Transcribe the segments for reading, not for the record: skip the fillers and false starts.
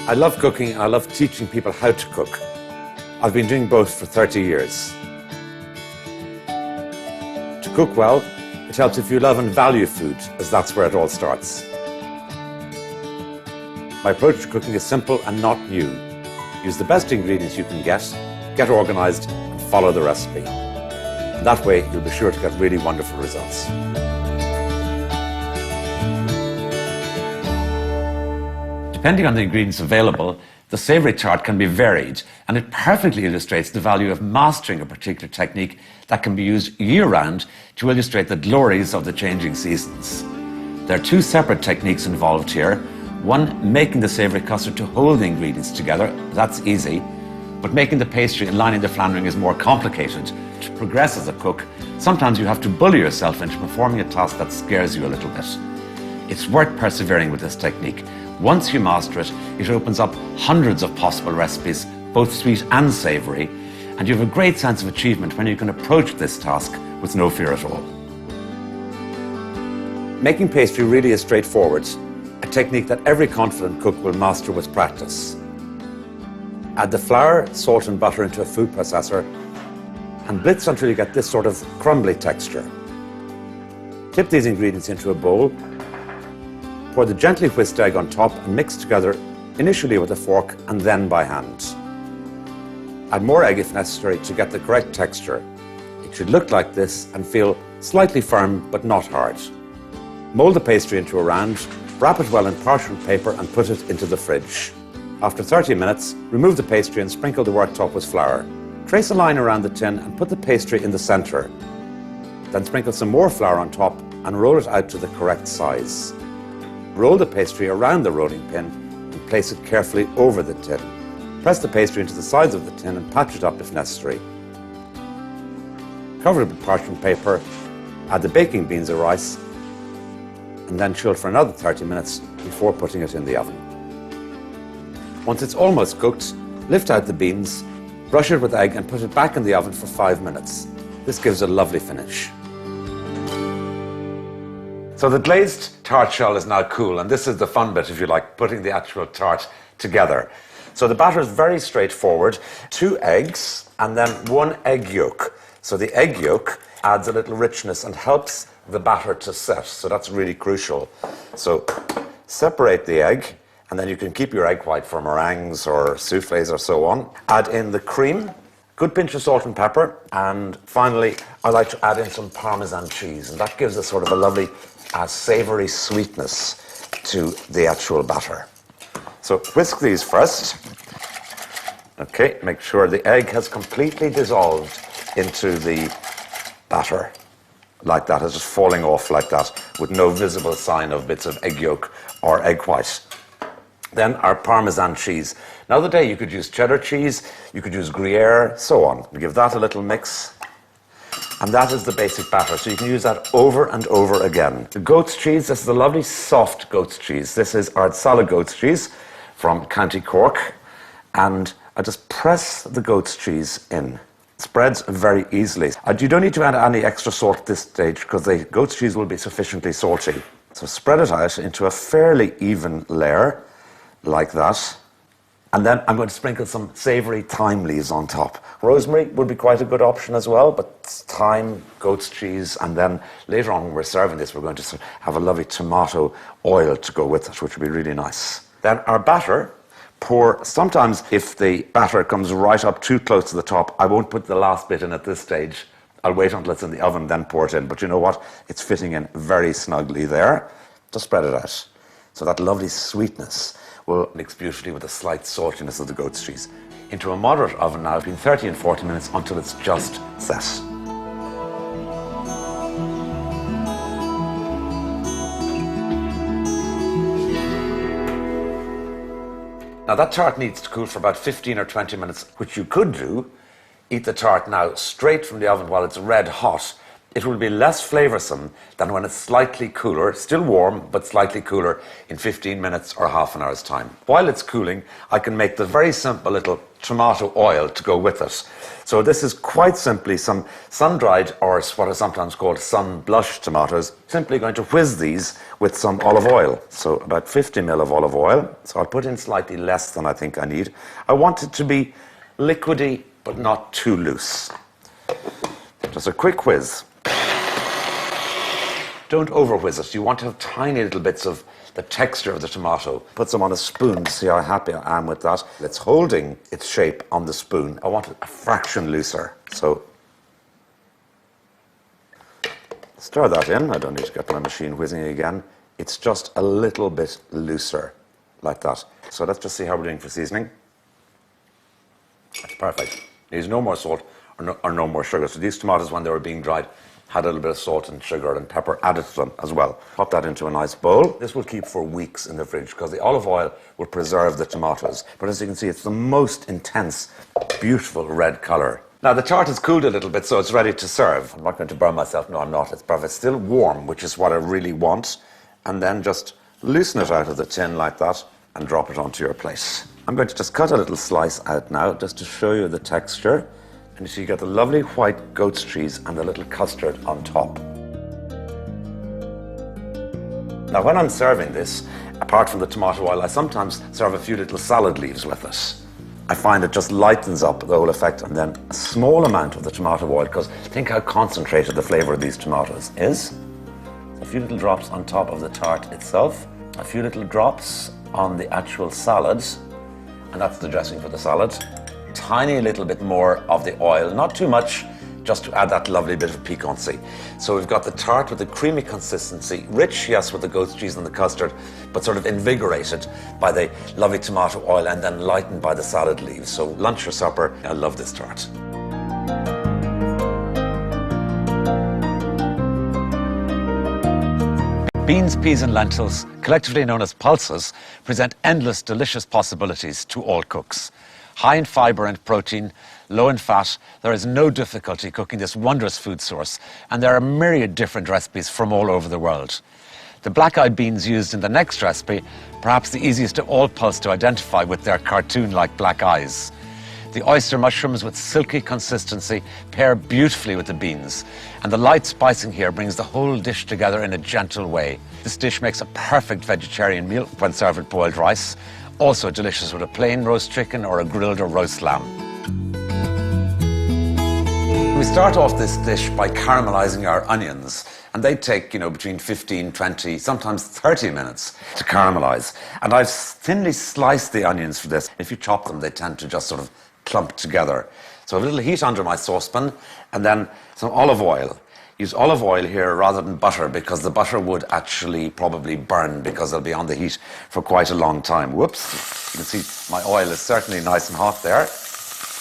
I love cooking and I love teaching people how to cook. I've been doing both for 30 years. To cook well, it helps if you love and value food, as that's where it all starts. My approach to cooking is simple and not new. Use the best ingredients you can get organised, and follow the recipe. That way, you'll be sure to get really wonderful results. Depending on the ingredients available, the savoury tart can be varied, and it perfectly illustrates the value of mastering a particular technique that can be used year-round to illustrate the glories of the changing seasons. There are two separate techniques involved here. One, making the savoury custard to hold the ingredients together. That's easy. But making the pastry and lining the flandering is more complicated. To progress as a cook, sometimes you have to bully yourself into performing a task that scares you a little bit. It's worth persevering with this technique. Once you master it, it opens up hundreds of possible recipes, both sweet and savoury, and you have a great sense of achievement when you can approach this task with no fear at all. Making pastry really is straightforward, a technique that every confident cook will master with practice. Add the flour, salt and butter into a food processor and blitz until you get this sort of crumbly texture. Tip these ingredients into a bowl. Pour the gently whisked egg on top and mix together, initially with a fork and then by hand. Add more egg if necessary to get the correct texture. It should look like this and feel slightly firm but not hard. Mold the pastry into a round, wrap it well in parchment paper and put it into the fridge. After 30 minutes, remove the pastry and sprinkle the worktop with flour. Trace a line around the tin and put the pastry in the centre. Then sprinkle some more flour on top and roll it out to the correct size. Roll the pastry around the rolling pin and place it carefully over the tin. Press the pastry into the sides of the tin and patch it up if necessary. Cover it with parchment paper, add the baking beans or rice, and then chill for another 30 minutes before putting it in the oven. Once it's almost cooked, lift out the beans, brush it with egg and put it back in the oven for 5 minutes. This gives a lovely finish. So the glazed tart shell is now cool, and this is the fun bit, if you like, putting the actual tart together. So the batter is very straightforward. 2 eggs and then 1 egg yolk. So the egg yolk adds a little richness and helps the batter to set, so that's really crucial. So separate the egg, and then you can keep your egg white for meringues or soufflés or so on. Add in the cream, good pinch of salt and pepper, and finally I like to add in some Parmesan cheese, and that gives a sort of a lovely savoury sweetness to the actual batter. So whisk these first. Okay, make sure the egg has completely dissolved into the batter. Like that, it's just falling off like that, with no visible sign of bits of egg yolk or egg white. Then our Parmesan cheese. Now the day you could use cheddar cheese, you could use Gruyere, so on. Give that a little mix. And that is the basic batter, so you can use that over and over again. The goat's cheese, this is a lovely soft goat's cheese. This is Ardsala goat's cheese from County Cork. And I just press the goat's cheese in. It spreads very easily. You don't need to add any extra salt at this stage because the goat's cheese will be sufficiently salty. So spread it out into a fairly even layer, like that. And then I'm going to sprinkle some savoury thyme leaves on top. Rosemary would be quite a good option as well, but thyme, goat's cheese, and then later on when we're serving this, we're going to have a lovely tomato oil to go with it, which would be really nice. Then our batter, sometimes if the batter comes right up too close to the top, I won't put the last bit in at this stage. I'll wait until it's in the oven, then pour it in. But you know what? It's fitting in very snugly there. Just spread it out. So that lovely sweetness will mix beautifully with the slight saltiness of the goat's cheese. Into a moderate oven now, between 30 and 40 minutes until it's just set. Now that tart needs to cool for about 15 or 20 minutes, which you could do. Eat the tart now straight from the oven while it's red hot. It will be less flavoursome than when it's slightly cooler, still warm, but slightly cooler in 15 minutes or half an hour's time. While it's cooling, I can make the very simple little tomato oil to go with it. So this is quite simply some sun-dried, or what is sometimes called sun-blushed tomatoes. Simply going to whiz these with some olive oil. So about 50 ml of olive oil. So I'll put in slightly less than I think I need. I want it to be liquidy, but not too loose. Just a quick whiz. Don't over-whiz it. You want to have tiny little bits of the texture of the tomato. Put some on a spoon to see how happy I am with that. It's holding its shape on the spoon. I want it a fraction looser. So stir that in. I don't need to get my machine whizzing again. It's just a little bit looser, like that. So let's just see how we're doing for seasoning. That's perfect. Needs no more salt or no more sugar. So these tomatoes, when they were being dried, had a little bit of salt and sugar and pepper added to them as well. Pop that into a nice bowl. This will keep for weeks in the fridge because the olive oil will preserve the tomatoes. But as you can see, it's the most intense, beautiful red colour. Now the tart has cooled a little bit, so it's ready to serve. I'm not going to burn myself. No, I'm not. It's perfect. It's still warm, which is what I really want. And then just loosen it out of the tin like that and drop it onto your plate. I'm going to just cut a little slice out now just to show you the texture. And you see you get the lovely white goat's cheese and the little custard on top. Now when I'm serving this, apart from the tomato oil, I sometimes serve a few little salad leaves with it. I find it just lightens up the whole effect. And then a small amount of the tomato oil, because think how concentrated the flavour of these tomatoes is. A few little drops on top of the tart itself. A few little drops on the actual salad. And that's the dressing for the salad. Tiny little bit more of the oil, not too much, just to add that lovely bit of piquancy. So we've got the tart with the creamy consistency, rich, yes, with the goat's cheese and the custard, but sort of invigorated by the lovely tomato oil and then lightened by the salad leaves. So lunch or supper, I love this tart. Beans, peas and lentils, collectively known as pulses, present endless delicious possibilities to all cooks. High in fibre and protein, low in fat, there is no difficulty cooking this wondrous food source, and there are a myriad different recipes from all over the world. The black-eyed beans used in the next recipe, perhaps the easiest of all pulse to identify with their cartoon-like black eyes. The oyster mushrooms with silky consistency pair beautifully with the beans, and the light spicing here brings the whole dish together in a gentle way. This dish makes a perfect vegetarian meal when served with boiled rice, also delicious with a plain roast chicken or a grilled or roast lamb. We start off this dish by caramelizing our onions, and they take, between 15, 20, sometimes 30 minutes to caramelize. And I've thinly sliced the onions for this. If you chop them, they tend to just sort of clump together. So a little heat under my saucepan, and then some olive oil. Use olive oil here rather than butter, because the butter would actually probably burn because it'll be on the heat for quite a long time. Whoops. You can see my oil is certainly nice and hot there.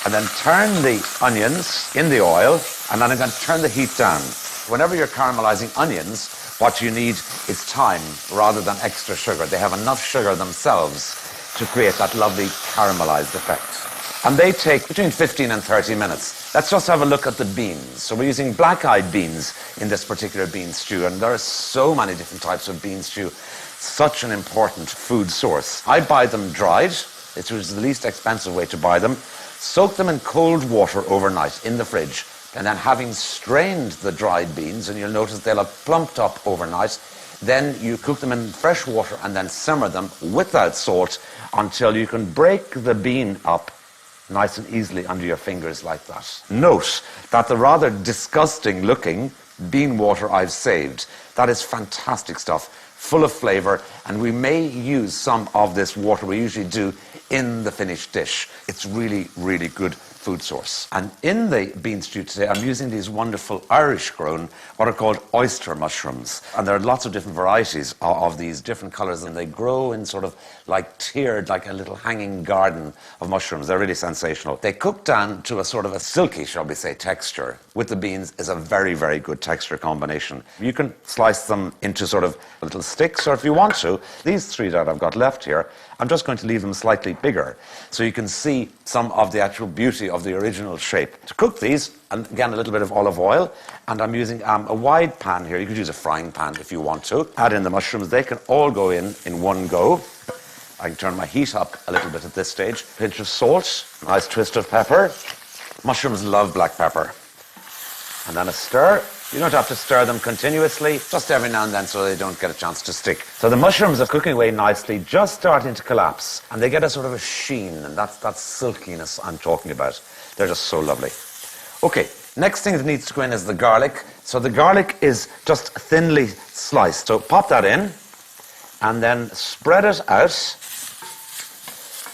And then turn the onions in the oil, and then I'm going to turn the heat down. Whenever you're caramelizing onions, what you need is thyme rather than extra sugar. They have enough sugar themselves to create that lovely caramelized effect. And they take between 15 and 30 minutes. Let's just have a look at the beans. So we're using black-eyed beans in this particular bean stew, and there are so many different types of bean stew. Such an important food source. I buy them dried. It was the least expensive way to buy them. Soak them in cold water overnight in the fridge, and then having strained the dried beans, and you'll notice they'll have plumped up overnight, then you cook them in fresh water and then simmer them without salt until you can break the bean up nice and easily under your fingers like that. Note that the rather disgusting looking bean water I've saved, that is fantastic stuff, full of flavour, and we may use some of this water, we usually do, in the finished dish. It's really, really good food source. And in the bean stew today, I'm using these wonderful Irish-grown, what are called oyster mushrooms. And there are lots of different varieties of these different colours, and they grow in sort of like tiered, like a little hanging garden of mushrooms. They're really sensational. They cook down to a sort of a silky, shall we say, texture. With the beans is a very, very good texture combination. You can slice them into sort of little sticks, or if you want to, these three that I've got left here, I'm just going to leave them slightly bigger so you can see some of the actual beauty of the original shape. To cook these, and again, a little bit of olive oil, and I'm using a wide pan here. You could use a frying pan if you want to. Add in the mushrooms. They can all go in one go. I can turn my heat up a little bit at this stage. Pinch of salt, nice twist of pepper. Mushrooms love black pepper. And then a stir. You don't have to stir them continuously, just every now and then so they don't get a chance to stick. So the mushrooms are cooking away nicely, just starting to collapse, and they get a sort of a sheen, and that's that silkiness I'm talking about. They're just so lovely. Okay, next thing that needs to go in is the garlic. So the garlic is just thinly sliced. So pop that in, and then spread it out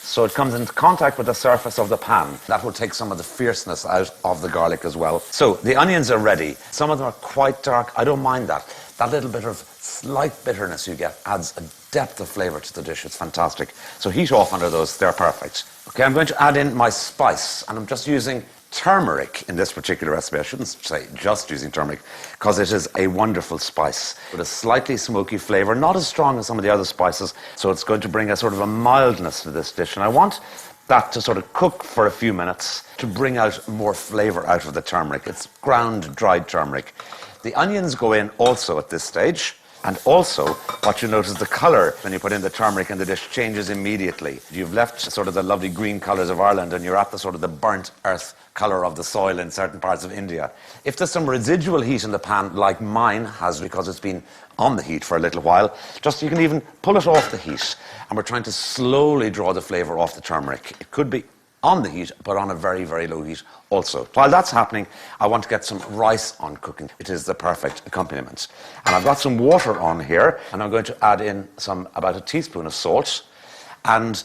so it comes into contact with the surface of the pan. That will take some of the fierceness out of the garlic as well. So the onions are ready. Some of them are quite dark. I don't mind that. That little bit of slight bitterness you get adds a depth of flavour to the dish. It's fantastic. So heat off under those. They're perfect. Okay, I'm going to add in my spice, and I'm just using turmeric in this particular recipe. I shouldn't say just using turmeric, because it is a wonderful spice with a slightly smoky flavour, not as strong as some of the other spices, so it's going to bring a sort of a mildness to this dish, and I want that to sort of cook for a few minutes to bring out more flavour out of the turmeric. It's ground dried turmeric. The onions go in also at this stage. And also, what you notice, the colour when you put in the turmeric in the dish changes immediately. You've left sort of the lovely green colours of Ireland and you're at the sort of the burnt earth colour of the soil in certain parts of India. If there's some residual heat in the pan, like mine has because it's been on the heat for a little while, just you can even pull it off the heat. And we're trying to slowly draw the flavour off the turmeric. It could be on the heat, but on a very, very low heat also. While that's happening, I want to get some rice on cooking. It is the perfect accompaniment. And I've got some water on here, and I'm going to add in about a teaspoon of salt. And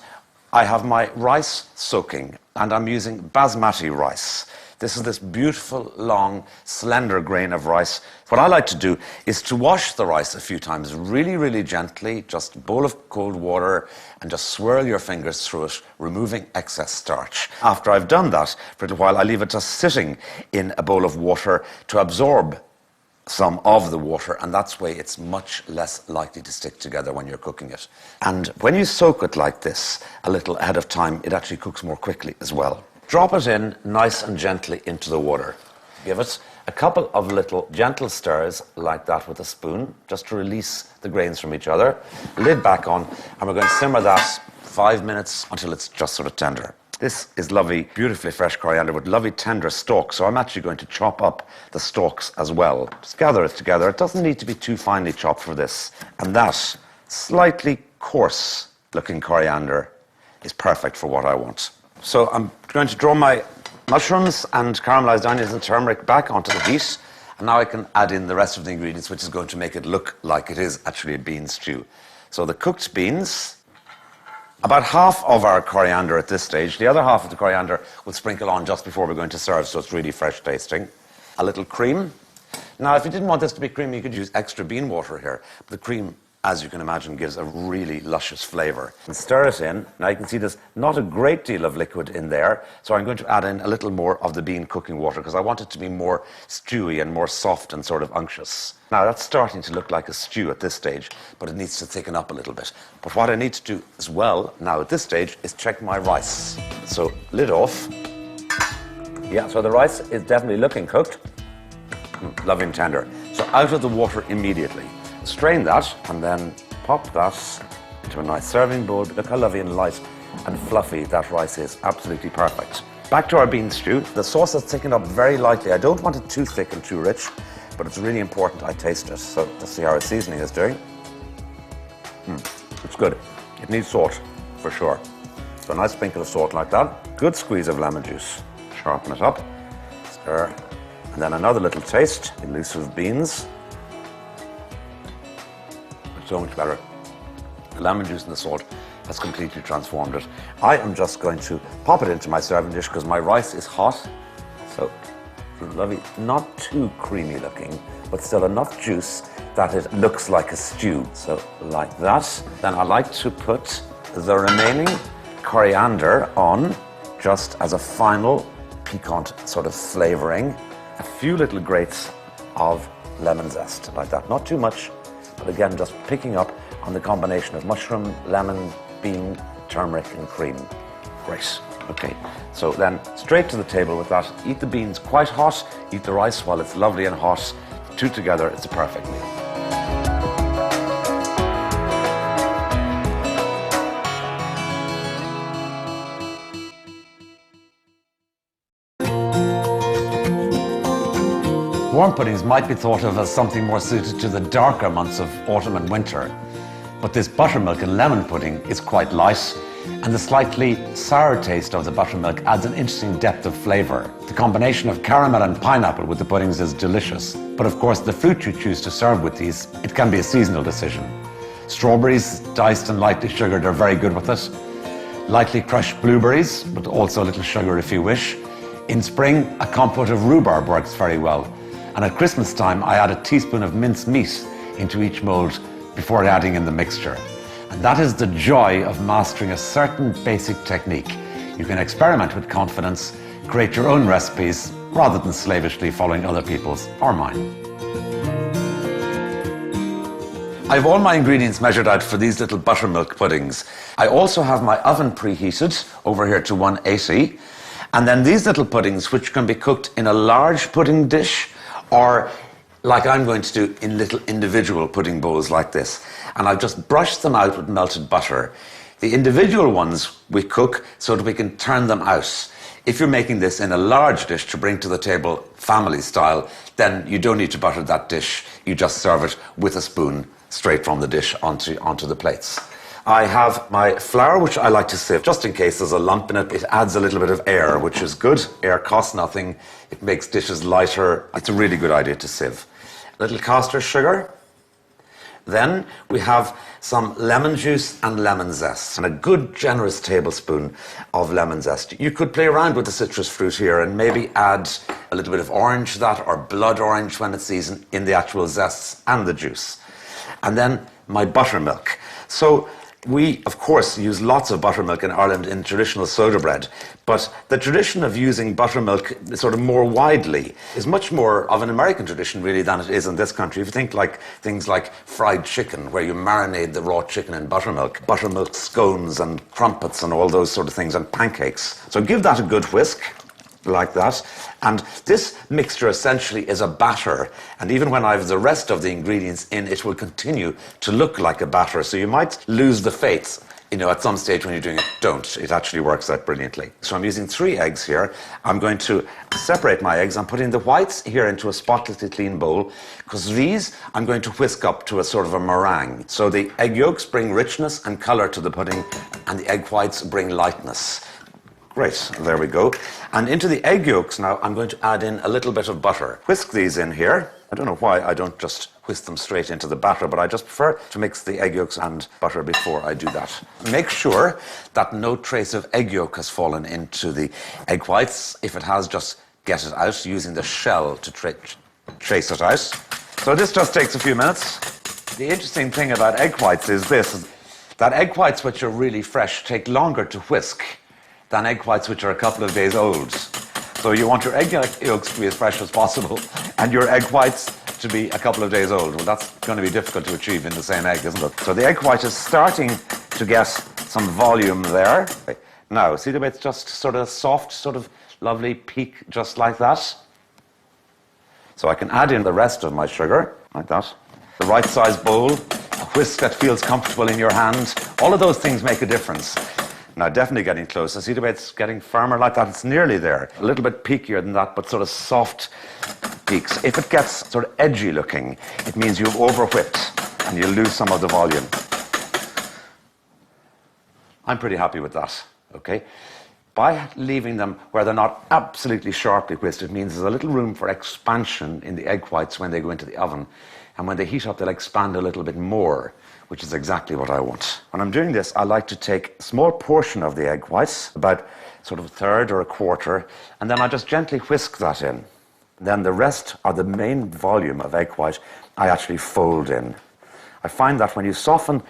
I have my rice soaking, and I'm using basmati rice. This is this beautiful, long, slender grain of rice. What I like to do is to wash the rice a few times really, really gently, just a bowl of cold water, and just swirl your fingers through it, removing excess starch. After I've done that for a little while, I leave it just sitting in a bowl of water to absorb some of the water, and that's why it's much less likely to stick together when you're cooking it. And when you soak it like this a little ahead of time, it actually cooks more quickly as well. Drop it in nice and gently into the water. Give it a couple of little gentle stirs like that with a spoon, just to release the grains from each other. Lid back on, and we're going to simmer that 5 minutes until it's just sort of tender. This is lovely, beautifully fresh coriander with lovely tender stalks, so I'm actually going to chop up the stalks as well. Just gather it together. It doesn't need to be too finely chopped for this. And that slightly coarse looking coriander is perfect for what I want. So I'm going to draw my mushrooms and caramelised onions and turmeric back onto the heat, and now I can add in the rest of the ingredients, which is going to make it look like it is actually a bean stew. So the cooked beans, about half of our coriander at this stage. The other half of the coriander we'll sprinkle on just before we're going to serve, so it's really fresh tasting. A little cream. Now, if you didn't want this to be creamy, you could use extra bean water here. But the cream, as you can imagine, gives a really luscious flavour. And stir it in. Now you can see there's not a great deal of liquid in there, so I'm going to add in a little more of the bean cooking water because I want it to be more stewy and more soft and sort of unctuous. Now that's starting to look like a stew at this stage, but it needs to thicken up a little bit. But what I need to do as well now at this stage is check my rice. So lid off. Yeah, so the rice is definitely looking cooked. Lovely and tender. So out of the water immediately. Strain that and then pop that into a nice serving bowl. Look how lovely and light and fluffy that rice is. Absolutely perfect. Back to our bean stew. The sauce has thickened up very lightly. I don't want it too thick and too rich, but it's really important I taste it. So let's see how our seasoning is doing. It's good. It needs salt for sure. So a nice sprinkle of salt like that. Good squeeze of lemon juice. Sharpen it up. Stir. And then another little taste. Elusive beans. So much better. The lemon juice and the salt has completely transformed it. I am just going to pop it into my serving dish because my rice is hot. So lovely, not too creamy looking, but still enough juice that it looks like a stew. So like that. Then I like to put the remaining coriander on just as a final piquant sort of flavouring. A few little grates of lemon zest like that. Not too much. But again, just picking up on the combination of mushroom, lemon, bean, turmeric and cream. Great. Okay, so then straight to the table with that. Eat the beans quite hot, eat the rice while it's lovely and hot. Two together, it's a perfect meal. warm puddings might be thought of as something more suited to the darker months of autumn and winter. But this buttermilk and lemon pudding is quite light, and the slightly sour taste of the buttermilk adds an interesting depth of flavour. The combination of caramel and pineapple with the puddings is delicious. But of course, the fruit you choose to serve with these, it can be a seasonal decision. Strawberries, diced and lightly sugared, are very good with it. Lightly crushed blueberries, but also a little sugar if you wish. In spring, a compote of rhubarb works very well. And at Christmas time, I add a teaspoon of minced meat into each mould before adding in the mixture. And that is the joy of mastering a certain basic technique. You can experiment with confidence, create your own recipes, rather than slavishly following other people's or mine. I have all my ingredients measured out for these little buttermilk puddings. I also have my oven preheated over here to 180. And then these little puddings, which can be cooked in a large pudding dish, or like I'm going to do in little individual pudding bowls like this. And I've just brushed them out with melted butter. The individual ones we cook so that we can turn them out. If you're making this in a large dish to bring to the table family style, then you don't need to butter that dish. You just serve it with a spoon straight from the dish onto the plates. I have my flour, which I like to sieve, just in case there's a lump in it. It adds a little bit of air, which is good. Air costs nothing. It makes dishes lighter. It's a really good idea to sieve. A little caster sugar. Then we have some lemon juice and lemon zest, and a good generous tablespoon of lemon zest. You could play around with the citrus fruit here and maybe add a little bit of orange to that, or blood orange when it's seasoned, in the actual zests and the juice. And then my buttermilk. So we, of course, use lots of buttermilk in Ireland in traditional soda bread, but the tradition of using buttermilk sort of more widely is much more of an American tradition, really, than it is in this country. If you think like things like fried chicken, where you marinate the raw chicken in buttermilk scones and crumpets and all those sort of things, and pancakes. So give that a good whisk, like that. And this mixture essentially is a batter, and even when I have the rest of the ingredients in, it will continue to look like a batter. So you might lose the faith, at some stage when you're doing it. Don't. It actually works out brilliantly. So I'm using 3 eggs here. I'm going to separate my eggs. I'm putting the whites here into a spotlessly clean bowl, because these I'm going to whisk up to a sort of a meringue. So the egg yolks bring richness and colour to the pudding, and the egg whites bring lightness. Great, there we go. And into the egg yolks now, I'm going to add in a little bit of butter. Whisk these in here. I don't know why I don't just whisk them straight into the batter, but I just prefer to mix the egg yolks and butter before I do that. Make sure that no trace of egg yolk has fallen into the egg whites. If it has, just get it out using the shell to trace it out. So this just takes a few minutes. The interesting thing about egg whites is this, that egg whites which are really fresh take longer to whisk than egg whites which are a couple of days old. So you want your egg yolks to be as fresh as possible and your egg whites to be a couple of days old. Well, that's going to be difficult to achieve in the same egg, isn't it? So the egg white is starting to get some volume there. Now, see the way it's just sort of soft, sort of lovely peak, just like that? So I can add in the rest of my sugar, like that. The right size bowl, a whisk that feels comfortable in your hand. All of those things make a difference. Now, definitely getting closer. See the way it's getting firmer like that? It's nearly there. A little bit peakier than that, but sort of soft peaks. If it gets sort of edgy looking, it means you've over-whipped and you'll lose some of the volume. I'm pretty happy with that, okay? By leaving them where they're not absolutely sharply whisked, it means there's a little room for expansion in the egg whites when they go into the oven. And when they heat up, they'll expand a little bit more, which is exactly what I want. When I'm doing this, I like to take a small portion of the egg whites, about sort of a third or a quarter, and then I just gently whisk that in. Then the rest, or the main volume of egg white, I actually fold in. I find that when you soften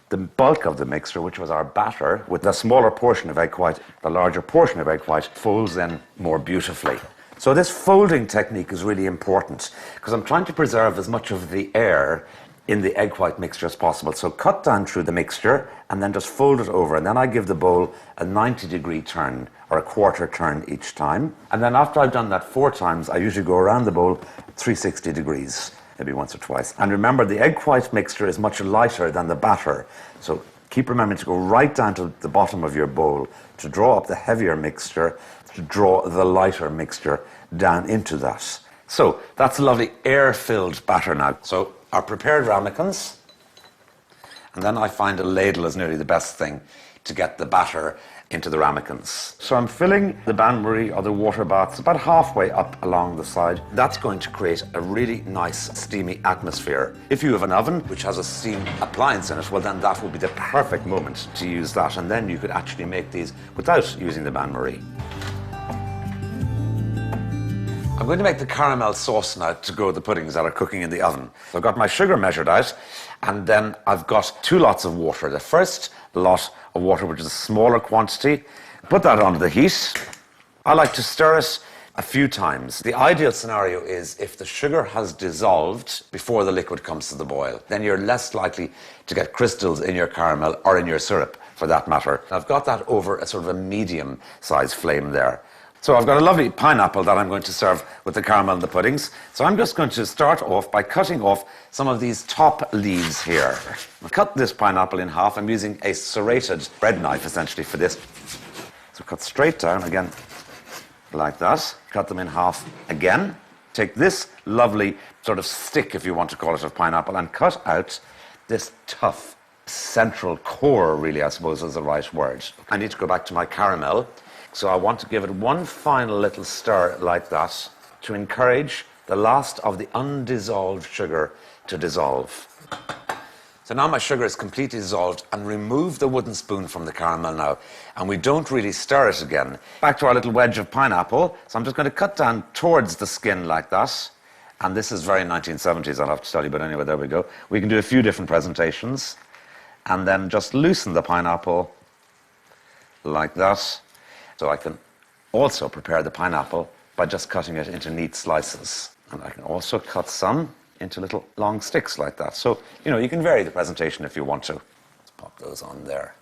the bulk of the mixture, which was our batter, with the smaller portion of egg white, the larger portion of egg white folds in more beautifully. So this folding technique is really important, because I'm trying to preserve as much of the air in the egg white mixture as possible. So cut down through the mixture and then just fold it over, and then I give the bowl a 90-degree turn or a quarter turn each time. And then after I've done that 4 times, I usually go around the bowl 360 degrees, maybe once or twice. And remember, the egg white mixture is much lighter than the batter, so keep remembering to go right down to the bottom of your bowl to draw up the heavier mixture, to draw the lighter mixture down into that. So that's a lovely air-filled batter now. So our prepared ramekins, and then I find a ladle is nearly the best thing to get the batter into the ramekins. So I'm filling the bain-marie or the water baths about halfway up along the side. That's going to create a really nice steamy atmosphere. If you have an oven which has a steam appliance in it, well then that would be the perfect moment to use that, and then you could actually make these without using the bain-marie. I'm going to make the caramel sauce now to go with the puddings that are cooking in the oven. So I've got my sugar measured out, and then I've got 2 lots of water. The first lot of water, which is a smaller quantity, put that onto the heat. I like to stir it a few times. The ideal scenario is if the sugar has dissolved before the liquid comes to the boil, then you're less likely to get crystals in your caramel or in your syrup, for that matter. I've got that over a sort of a medium-sized flame there. So I've got a lovely pineapple that I'm going to serve with the caramel and the puddings. So I'm just going to start off by cutting off some of these top leaves here. I'll cut this pineapple in half. I'm using a serrated bread knife essentially for this. So cut straight down again like that. Cut them in half again. Take this lovely sort of stick, if you want to call it, of pineapple and cut out this tough central core, really, I suppose is the right word. I need to go back to my caramel. So I want to give it one final little stir like that to encourage the last of the undissolved sugar to dissolve. So now my sugar is completely dissolved, and remove the wooden spoon from the caramel now, and we don't really stir it again. Back to our little wedge of pineapple. So I'm just going to cut down towards the skin like that. And this is very 1970s, I'll have to tell you, but anyway, there we go. We can do a few different presentations. And then just loosen the pineapple like that. So I can also prepare the pineapple by just cutting it into neat slices. And I can also cut some into little long sticks like that. So, you know, you can vary the presentation if you want to. Let's pop those on there.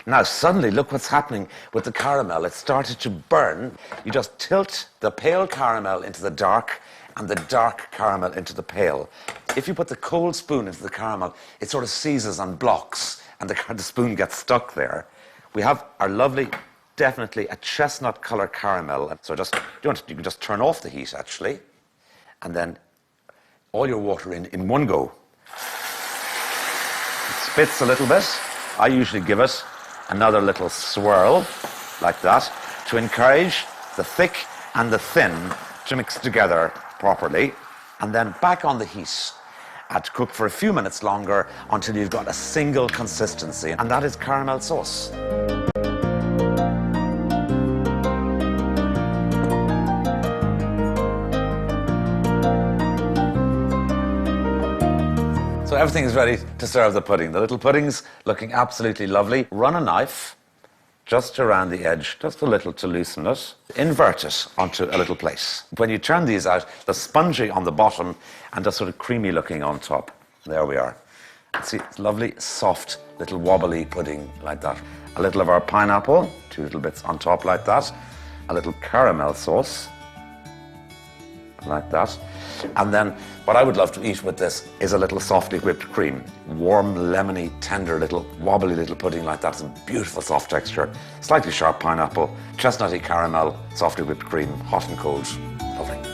Now, suddenly, look what's happening with the caramel. It started to burn. You just tilt the pale caramel into the dark and the dark caramel into the pale. If you put the cold spoon into the caramel, it sort of seizes and blocks, and the spoon gets stuck there. We have our lovely, definitely a chestnut color caramel. So just you can just turn off the heat actually, and then all your water in one go. It spits a little bit. I usually give it another little swirl like that to encourage the thick and the thin to mix together properly, and then back on the heat to cook for a few minutes longer until you've got a single consistency, and that is caramel sauce. So everything is ready to serve the pudding. The little pudding's looking absolutely lovely. Run a knife just around the edge, just a little to loosen it. Invert it onto a little plate. When you turn these out, they're spongy on the bottom and just sort of creamy looking on top. There we are. See, it's lovely, soft, little wobbly pudding like that. A little of our pineapple, 2 little bits on top like that. A little caramel sauce, like that. And then what I would love to eat with this is a little softly whipped cream. Warm, lemony, tender, little wobbly little pudding like that. It's a beautiful soft texture. Slightly sharp pineapple, chestnutty caramel, softly whipped cream, hot and cold. Lovely.